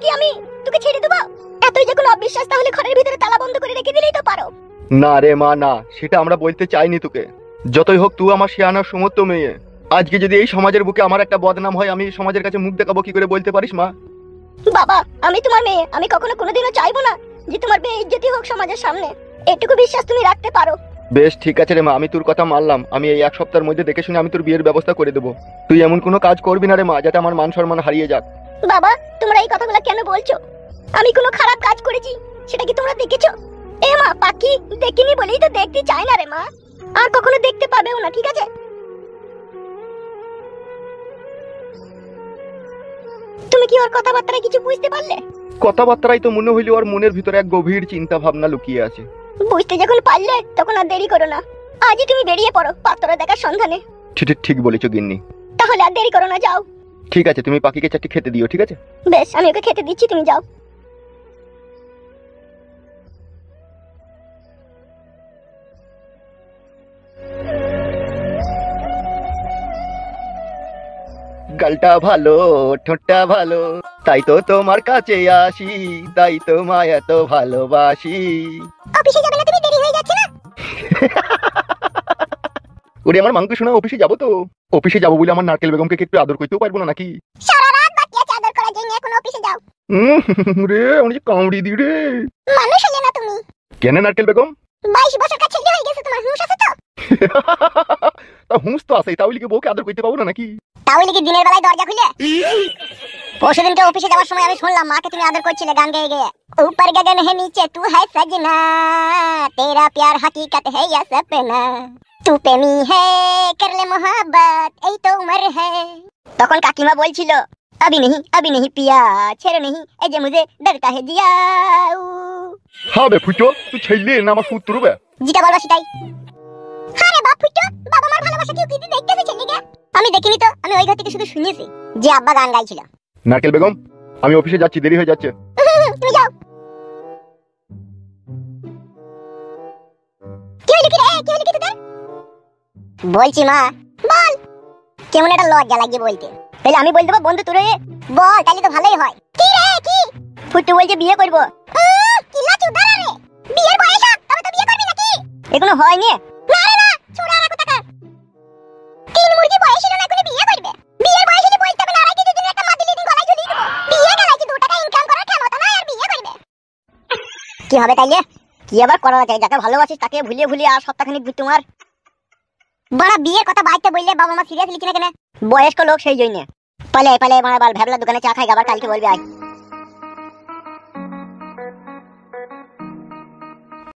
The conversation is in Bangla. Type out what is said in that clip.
কি আমি তোকে ছেড়ে দেবো? এতই যখন অবিশ্বাস তাহলে ঘরের ভিতরে তালা বন্ধ করে রেখে দিলেই তো পারো। না রে মা, না, সেটা আমরা বলতে চাইনি তোকে। যতই হোক তুই আমার শিয়ানা সমস্ত মেয়ে। আজকে যদি এই সমাজের বুকে আমার একটা বদনাম হয়, আমি সমাজের কাছে মুখ দেখাবো কি করে বলতে পারিস মা? বাবা, আমি তোমার মেয়ে, আমি কখনো কোনোদিনও চাইবো না যে তোমার বেইজ্জতি হোক সমাজের সামনে। এটুকু বিশ্বাস তুমি রাখতে পারো। বেশ ঠিক আছে রে মা, আমি তোর কথা মানলাম। আমি এই এক সপ্তাহের মধ্যে দেখে শুনে আমি তোর বিয়ের ব্যবস্থা করে দেবো। তুই এমন কোনো কাজ করবি না রে মা যাতে আমার মান সম্মান হারিয়ে যাক। বাবা, তোমরা এই কথাগুলো কেন বলছো? আমি কোনো খারাপ কাজ করেছি সেটা কি তোমরা দেখেছো? এ মা, পাখি দেখিনি বলেই তো দেখতে চাই না রে মা। আর কখনো দেখতে পাবেও না, ঠিক আছে? তুমি কি ওর কথাবার্তা কিছু বুঝতে পারলে? কথাবার্তাই তো মনে হইলো ওর মনের ভিতরে এক গভীর চিন্তা ভাবনা লুকিয়ে আছে। বুঝতে যখন পারলে তখন আর দেরি করো না। আজই তুমি বেরিয়ে পড়ো পাত্র দেখার সন্ধানে। ঠিক বলেছো গিন্নি। তাহলে আর দেরি করো না, যাও। ঠিক আছে, তুমি পাখিকে চারটি খেতে দিও, ঠিক আছে? বেশ, আমি ওকে খেতে দিচ্ছি, তুমি যাও। গালটা ভালো, ঠোঁটটা ভালো, তাই তো তোমার কাছে আসি, তাই তো মা এত ভালোবাসি। অফিসে যাবে না তুমি? দেরি হয়ে যাচ্ছে না? ওরে আমার মাংস শোনা, অফিসে যাবো তো। অফিসে যাবো বলে আমার নারকেল বেগমকে একটু আদর করতেও পারবো না নাকি? সারা রাত বাকি আছে আদর করার জন্য, এখন অফিসে যাও। রে অনেক কামড়ি দি রে। মানুষ হলে না তুমি? কেন নারকেল বেগম? 22 বছর কাছে ছেলে হয়ে গেছে, তোমার হুঁশ আছে তো? তা হুঁশ তো আছে, তাহলে কি বউকে আদর করতে পাবো না নাকি? তাহলে কি দিনের বেলায় দরজা খুলে? পরশুদিনকে অফিসে যাওয়ার সময় আমি শুনলাম মাকে তুমি আদর করছিলে গান গেয়ে গেয়ে। ऊपर गगन है नीचे तू है सजना, तेरा प्यार हकीकत है या सपना, तू प्रेमी है कर ले मोहब्बत এই তো उम्र है। তখন কাকিমা বলছিল अभी नहीं पिया छेड़ो नहीं ए जे मुझे डरता है जिया। হবে ফুটো, তুই ছেলে না আমার পুত্র বে? যেটা বলবা সেটাই। আরে বাপ ফুটো, বাবা মার ভালোবাসা কি উকিতি দেখতেছে ছেলেকে? আমি দেখিনি তো, আমি ওই ঘর থেকে শুধু শুনেছি যে আব্বা গান গাইছিল। নারকেল বেগম, আমি অফিসে যাচ্ছি, দেরি হয়ে যাচ্ছে। তুমি যাও। কি হইলো কি রে? কি হইলো কি তোদের? বলছি মা। বল। কেমন একটা লজ্জা লাগে বলতে। তাহলে আমি বল দেবো বন্ধু তোরে? বল, তাহলে তো ভালোই হয়। কি রে কি? ফুটু বলছে বিয়ে করব। কি লাচু দাঁড়া রে। বিয়ের বয়স হোক তবে তো বিয়ে করবি নাকি? এখনো হয়নি। না রে না, ছোড়া রাখো টাকা। তিন মুরগি বয়স হলো না করে বিয়ে করবে? বিয়ের বয়স হলে বলতে হবে না, আড়াই কেজির জন্য একটা মাদুলি দিন গলায় ঝুলিয়ে দেবো। বিয়ে গেলাইছে 2 টাকা ইনকাম করার ক্ষমতা নাই আর বিয়ে করবে? কি হবে তাইলে? কি আবার করা যায়? যাকে ভালোবাসিস তাকে ভুলিয়ে ভুলিয়ে আর সপ্তাহখানিক তোমার বড় বিয়ের কথা বাইতে বললে বাবা মা সিরিয়াসলি কিনা কেন? বয়স্ক লোক সেই জন্য। পালে পালে মারা বাল ভ্যাবলা দোকানে চা খাই, আবার কালকে বলবি আয়।